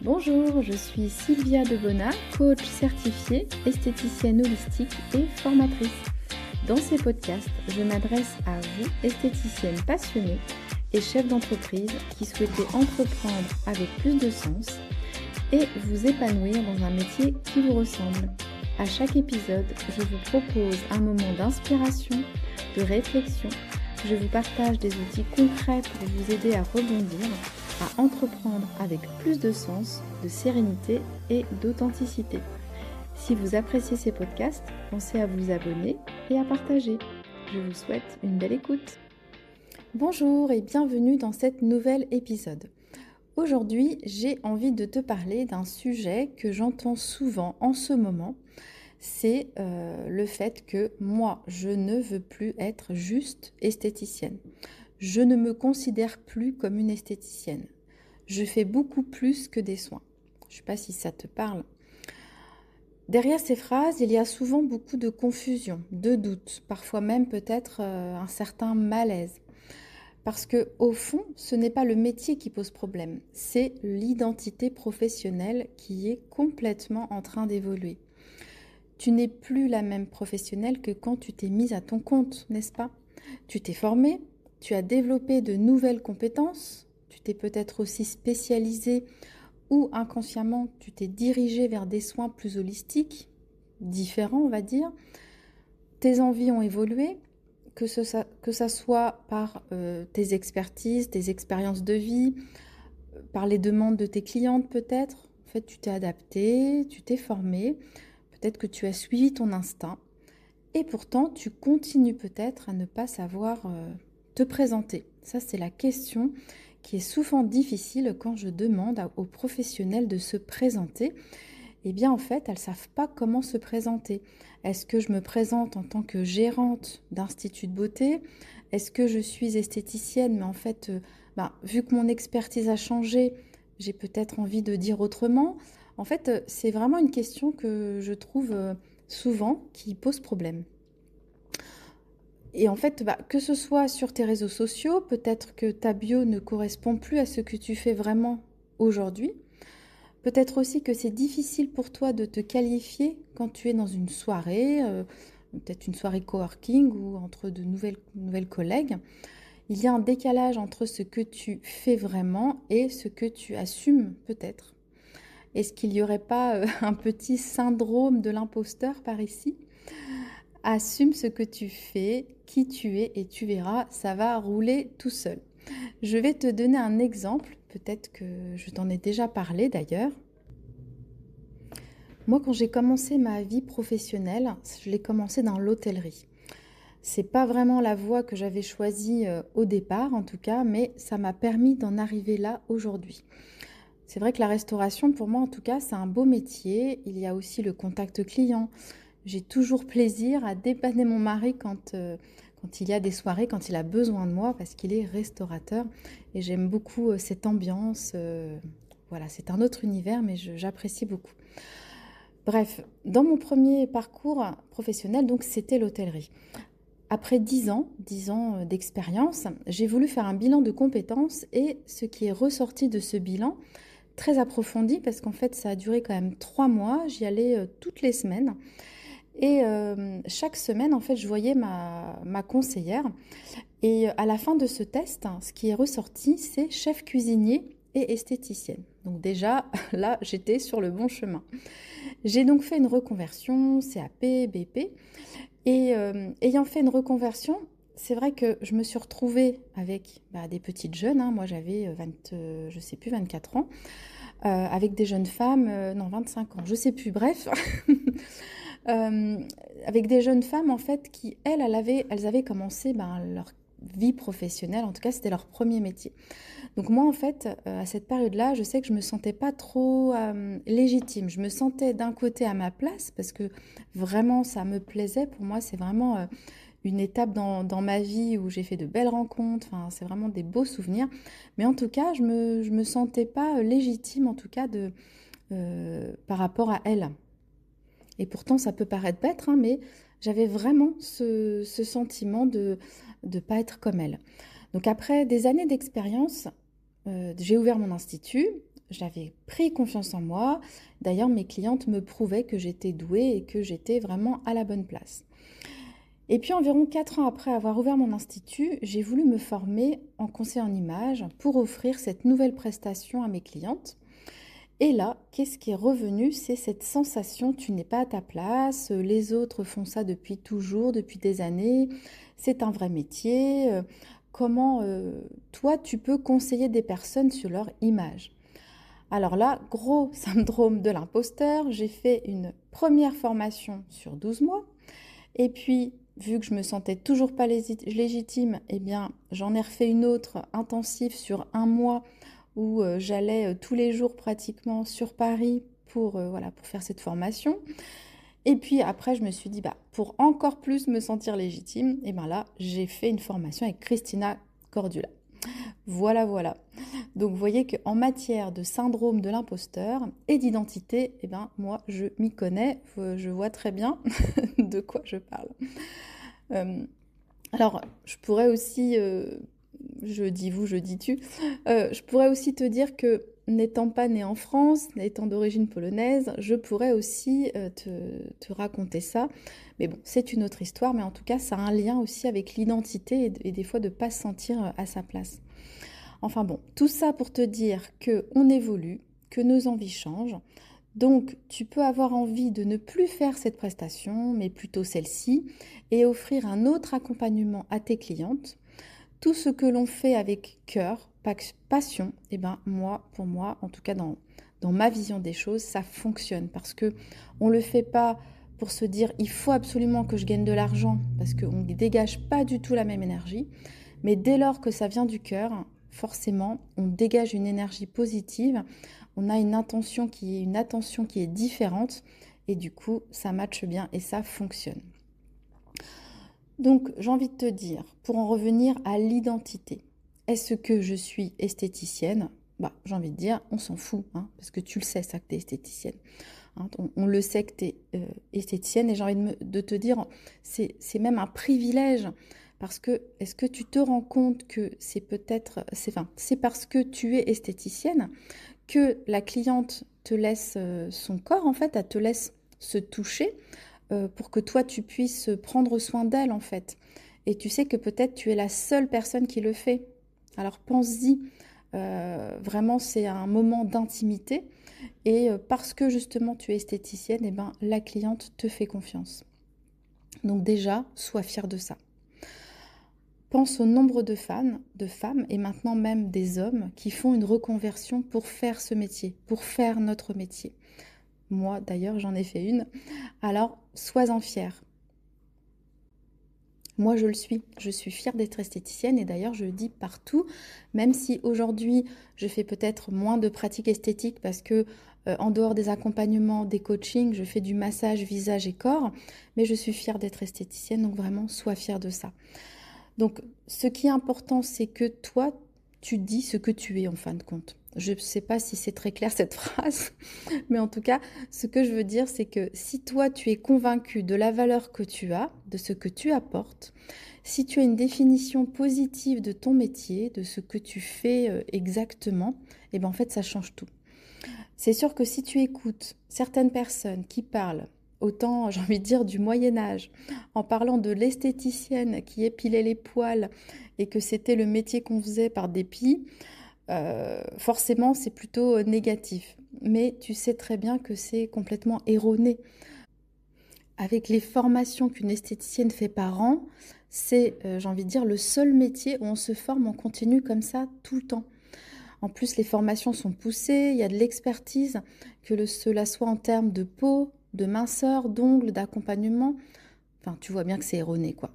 Bonjour, je suis Sylvia Debona, coach certifiée, esthéticienne holistique et formatrice. Dans ces podcasts, je m'adresse à vous, esthéticiennes passionnées et chefs d'entreprise qui souhaitez entreprendre avec plus de sens et vous épanouir dans un métier qui vous ressemble. À chaque épisode, je vous propose un moment d'inspiration, de réflexion. Je vous partage des outils concrets pour vous aider à rebondir, à entreprendre avec plus de sens, de sérénité et d'authenticité. Si vous appréciez ces podcasts, pensez à vous abonner et à partager. Je vous souhaite une belle écoute. Bonjour et bienvenue dans cet nouvel épisode. Aujourd'hui, j'ai envie de te parler d'un sujet que j'entends souvent en ce moment. C'est le fait que moi, je ne veux plus être juste esthéticienne. Je ne me considère plus comme une esthéticienne. Je fais beaucoup plus que des soins. Je ne sais pas si ça te parle. Derrière ces phrases, il y a souvent beaucoup de confusion, de doutes, parfois même peut-être un certain malaise. Parce que au fond, ce n'est pas le métier qui pose problème, c'est l'identité professionnelle qui est complètement en train d'évoluer. Tu n'es plus la même professionnelle que quand tu t'es mise à ton compte, n'est-ce pas? Tu t'es formée, tu as développé de nouvelles compétences, tu t'es peut-être aussi spécialisée ou inconsciemment tu t'es dirigée vers des soins plus holistiques, différents on va dire. Tes envies ont évolué, que ça soit par tes expertises, tes expériences de vie, par les demandes de tes clientes peut-être. En fait, tu t'es adaptée, tu t'es formée, peut-être que tu as suivi ton instinct. Et pourtant, tu continues peut-être à ne pas savoir te présenter. Ça, c'est la question qui est souvent difficile quand je demande aux professionnels de se présenter. Eh bien, en fait, elles ne savent pas comment se présenter. Est-ce que je me présente en tant que gérante d'institut de beauté? Est-ce que je suis esthéticienne? Mais en fait, vu que mon expertise a changé, j'ai peut-être envie de dire autrement. En fait, c'est vraiment une question que je trouve souvent qui pose problème. Et en fait, que ce soit sur tes réseaux sociaux, peut-être que ta bio ne correspond plus à ce que tu fais vraiment aujourd'hui. Peut-être aussi que c'est difficile pour toi de te qualifier quand tu es dans une soirée, peut-être une soirée coworking ou entre de nouvelles collègues. Il y a un décalage entre ce que tu fais vraiment et ce que tu assumes peut-être. Est-ce qu'il n'y aurait pas un petit syndrome de l'imposteur par ici? Assume ce que tu fais, qui tu es et tu verras, ça va rouler tout seul. Je vais te donner un exemple, peut-être que je t'en ai déjà parlé d'ailleurs. Moi, quand j'ai commencé ma vie professionnelle, je l'ai commencé dans l'hôtellerie. C'est pas vraiment la voie que j'avais choisie au départ, en tout cas, mais ça m'a permis d'en arriver là aujourd'hui. C'est vrai que la restauration, pour moi, en tout cas, c'est un beau métier. Il y a aussi le contact client. J'ai toujours plaisir à dépanner mon mari quand il y a des soirées, quand il a besoin de moi, parce qu'il est restaurateur. Et j'aime beaucoup cette ambiance. Voilà, c'est un autre univers, mais j'apprécie beaucoup. Bref, dans mon premier parcours professionnel, donc c'était l'hôtellerie. Après 10 ans d'expérience, j'ai voulu faire un bilan de compétences et ce qui est ressorti de ce bilan, très approfondi parce qu'en fait ça a duré quand même 3 mois, j'y allais toutes les semaines et chaque semaine en fait je voyais ma conseillère et à la fin de ce test, ce qui est ressorti c'est chef cuisinier et esthéticienne. Donc déjà là j'étais sur le bon chemin. J'ai donc fait une reconversion CAP, BP et ayant fait une reconversion, c'est vrai que je me suis retrouvée avec des petites jeunes, hein. Moi j'avais 24 ans, avec des jeunes femmes, non 25 ans, je sais plus, bref, avec des jeunes femmes en fait qui, elles avaient commencé leur vie professionnelle, en tout cas c'était leur premier métier. Donc moi en fait, à cette période-là, je sais que je me sentais pas trop légitime. Je me sentais d'un côté à ma place parce que vraiment ça me plaisait. Pour moi c'est vraiment une étape dans ma vie où j'ai fait de belles rencontres. Enfin, c'est vraiment des beaux souvenirs. Mais en tout cas, je me sentais pas légitime en tout cas par rapport à elle. Et pourtant ça peut paraître bête, hein, mais j'avais vraiment ce sentiment de ne pas être comme elle. Donc après des années d'expérience, j'ai ouvert mon institut, j'avais pris confiance en moi. D'ailleurs, mes clientes me prouvaient que j'étais douée et que j'étais vraiment à la bonne place. Et puis environ 4 ans après avoir ouvert mon institut, j'ai voulu me former en conseil en images pour offrir cette nouvelle prestation à mes clientes. Et là, qu'est-ce qui est revenu? C'est cette sensation, tu n'es pas à ta place, les autres font ça depuis toujours, depuis des années, c'est un vrai métier. Comment toi, tu peux conseiller des personnes sur leur image? Alors là, gros syndrome de l'imposteur, j'ai fait une première formation sur 12 mois. Et puis, vu que je me sentais toujours pas légitime, eh bien, j'en ai refait une autre intensive sur 1 mois où j'allais tous les jours pratiquement sur Paris pour, voilà, pour faire cette formation. Et puis après, je me suis dit, bah, pour encore plus me sentir légitime, et ben là, j'ai fait une formation avec Christina Cordula. Voilà, voilà. Donc, vous voyez qu'en matière de syndrome de l'imposteur et d'identité, eh ben, moi, je m'y connais, je vois très bien de quoi je parle. Euh, alors, je pourrais aussi, je dis vous, je dis tu, je pourrais aussi te dire que n'étant pas née en France, n'étant d'origine polonaise, je pourrais aussi te raconter ça. Mais bon, c'est une autre histoire, mais en tout cas, ça a un lien aussi avec l'identité et des fois de ne pas se sentir à sa place. Enfin bon, tout ça pour te dire qu'on évolue, que nos envies changent. Donc, tu peux avoir envie de ne plus faire cette prestation, mais plutôt celle-ci, et offrir un autre accompagnement à tes clientes. Tout ce que l'on fait avec cœur, passion, et ben moi, pour moi, en tout cas dans ma vision des choses, ça fonctionne parce que on le fait pas pour se dire il faut absolument que je gagne de l'argent parce qu'on ne dégage pas du tout la même énergie, mais dès lors que ça vient du cœur, forcément, on dégage une énergie positive, on a une attention qui est différente et du coup, ça matche bien et ça fonctionne. Donc, j'ai envie de te dire, pour en revenir à l'identité, est-ce que je suis esthéticienne? Bah, j'ai envie de dire, on s'en fout, hein, parce que tu le sais, ça, que tu es esthéticienne. Hein, on le sait que tu es esthéticienne et j'ai envie de te dire, c'est même un privilège parce que est-ce que tu te rends compte que c'est parce que tu es esthéticienne que la cliente te laisse son corps, en fait, elle te laisse se toucher pour que toi, tu puisses prendre soin d'elle, en fait. Et tu sais que peut-être tu es la seule personne qui le fait. Alors pense-y, vraiment, c'est un moment d'intimité. Et parce que justement tu es esthéticienne, eh ben, la cliente te fait confiance. Donc déjà, sois fière de ça. Pense au nombre de femmes et maintenant même des hommes qui font une reconversion pour faire ce métier, pour faire notre métier. Moi, d'ailleurs, j'en ai fait une. Alors, sois-en fière. Moi, je le suis. Je suis fière d'être esthéticienne et d'ailleurs, je le dis partout, même si aujourd'hui, je fais peut-être moins de pratiques esthétiques parce que en dehors des accompagnements, des coachings, je fais du massage visage et corps, mais je suis fière d'être esthéticienne, donc vraiment, sois fière de ça. Donc, ce qui est important, c'est que toi, tu dis ce que tu es en fin de compte. Je ne sais pas si c'est très clair cette phrase, mais en tout cas, ce que je veux dire, c'est que si toi, tu es convaincu de la valeur que tu as, de ce que tu apportes, si tu as une définition positive de ton métier, de ce que tu fais exactement, et ben en fait, ça change tout. C'est sûr que si tu écoutes certaines personnes qui parlent, autant j'ai envie de dire du Moyen Âge, en parlant de l'esthéticienne qui épilait les poils et que c'était le métier qu'on faisait par dépit, forcément c'est plutôt négatif. Mais tu sais très bien que c'est complètement erroné. Avec les formations qu'une esthéticienne fait par an, c'est, j'ai envie de dire, le seul métier où on se forme en continu comme ça tout le temps. En plus, les formations sont poussées, il y a de l'expertise, cela soit en termes de peau, de minceur, d'ongles, d'accompagnement. Enfin, tu vois bien que c'est erroné, quoi.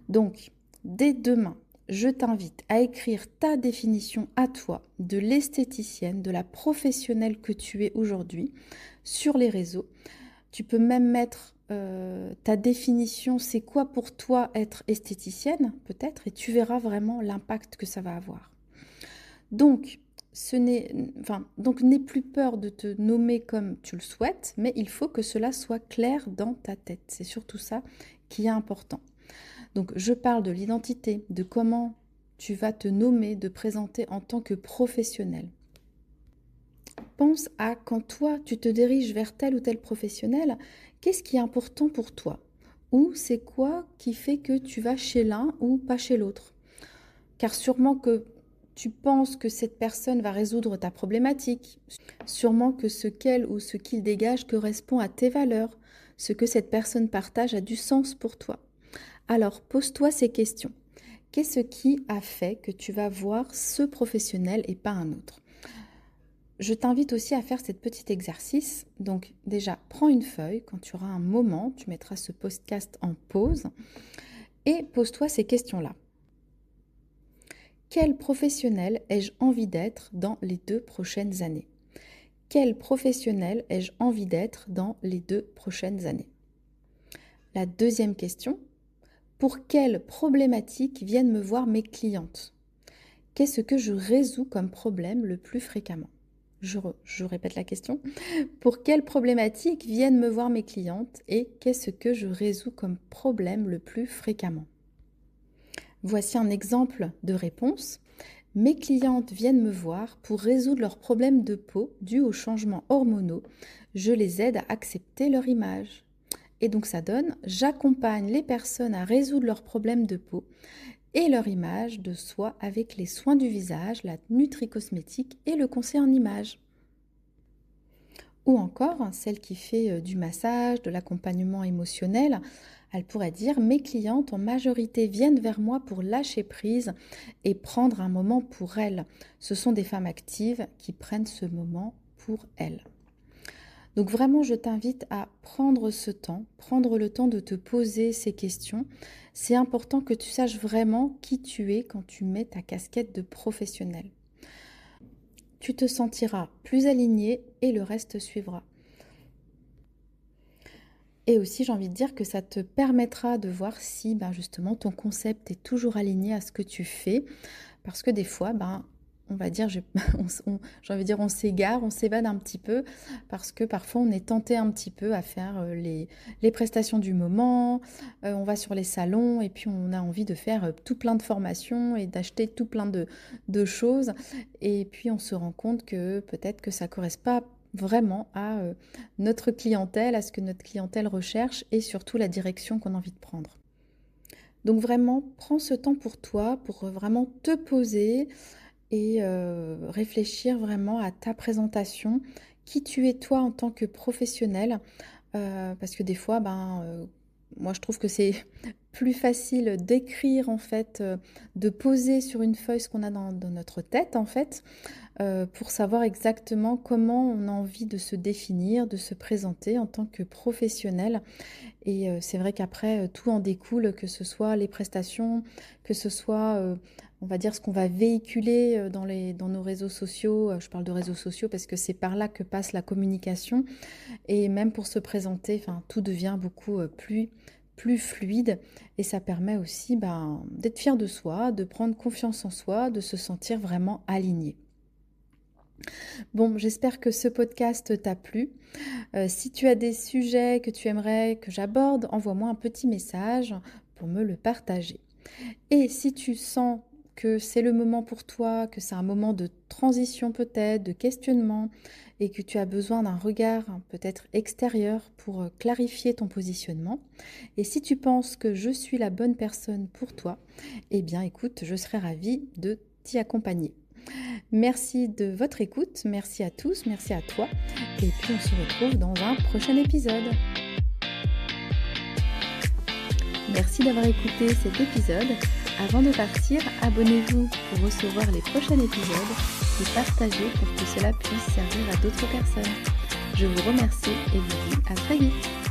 Donc, dès demain, je t'invite à écrire ta définition à toi de l'esthéticienne, de la professionnelle que tu es aujourd'hui sur les réseaux. Tu peux même mettre ta définition, c'est quoi pour toi être esthéticienne, peut-être, et tu verras vraiment l'impact que ça va avoir. Donc, n'aie plus peur de te nommer comme tu le souhaites, mais il faut que cela soit clair dans ta tête. C'est surtout ça qui est important. Donc, je parle de l'identité, de comment tu vas te nommer, de présenter en tant que professionnel. pense à quand toi, tu te diriges vers tel ou tel professionnel, qu'est-ce qui est important pour toi? Ou c'est quoi qui fait que tu vas chez l'un ou pas chez l'autre? Car sûrement que tu penses que cette personne va résoudre ta problématique, sûrement que ce qu'elle ou ce qu'il dégage correspond à tes valeurs, ce que cette personne partage a du sens pour toi. Alors pose-toi ces questions. Qu'est-ce qui a fait que tu vas voir ce professionnel et pas un autre? Je t'invite aussi à faire cet petit exercice. Donc déjà, prends une feuille, quand tu auras un moment, tu mettras ce podcast en pause et pose-toi ces questions-là. Quel professionnel ai-je envie d'être dans les 2 prochaines années? Quel professionnel ai-je envie d'être dans les 2 prochaines années? La deuxième question, pour quelle problématique viennent me voir mes clientes? Qu'est-ce que je résous comme problème le plus fréquemment? Je répète la question. Pour quelle problématique viennent me voir mes clientes et qu'est-ce que je résous comme problème le plus fréquemment? Voici un exemple de réponse. Mes clientes viennent me voir pour résoudre leurs problèmes de peau dus aux changements hormonaux. Je les aide à accepter leur image. Et donc ça donne, j'accompagne les personnes à résoudre leurs problèmes de peau et leur image de soi avec les soins du visage, la nutri-cosmétique et le conseil en image. Ou encore, celle qui fait du massage, de l'accompagnement émotionnel, elle pourrait dire « Mes clientes en majorité viennent vers moi pour lâcher prise et prendre un moment pour elles. Ce sont des femmes actives qui prennent ce moment pour elles. » Donc vraiment, je t'invite à prendre ce temps, prendre le temps de te poser ces questions. C'est important que tu saches vraiment qui tu es quand tu mets ta casquette de professionnel. Tu te sentiras plus aligné et le reste suivra. Et aussi, j'ai envie de dire que ça te permettra de voir si justement ton concept est toujours aligné à ce que tu fais. Parce que des fois, on va dire, on s'égare, on s'évade un petit peu parce que parfois on est tenté un petit peu à faire les prestations du moment, on va sur les salons et puis on a envie de faire tout plein de formations et d'acheter tout plein de choses et puis on se rend compte que peut-être que ça ne correspond pas vraiment à notre clientèle, à ce que notre clientèle recherche et surtout la direction qu'on a envie de prendre. Donc vraiment, prends ce temps pour toi, pour vraiment te poser et réfléchir vraiment à ta présentation, qui tu es toi en tant que professionnel, parce que des fois, moi je trouve que c'est plus facile d'écrire en fait, de poser sur une feuille ce qu'on a dans notre tête en fait, pour savoir exactement comment on a envie de se définir, de se présenter en tant que professionnel. Et c'est vrai qu'après, tout en découle, que ce soit les prestations, que ce soit, on va dire, ce qu'on va véhiculer dans nos réseaux sociaux. Je parle de réseaux sociaux parce que c'est par là que passe la communication. Et même pour se présenter, tout devient beaucoup plus fluide. Et ça permet aussi d'être fier de soi, de prendre confiance en soi, de se sentir vraiment aligné. Bon, j'espère que ce podcast t'a plu. Si tu as des sujets que tu aimerais que j'aborde, envoie-moi un petit message pour me le partager. Et si tu sens que c'est le moment pour toi, que c'est un moment de transition peut-être, de questionnement, et que tu as besoin d'un regard peut-être extérieur pour clarifier ton positionnement, et si tu penses que je suis la bonne personne pour toi, eh bien écoute, je serai ravie de t'y accompagner. Merci de votre écoute, merci à tous, merci à toi, et puis on se retrouve dans un prochain épisode. Merci d'avoir écouté cet épisode. Avant de partir, abonnez-vous pour recevoir les prochains épisodes et partagez pour que cela puisse servir à d'autres personnes. Je vous remercie et vous dis à très vite.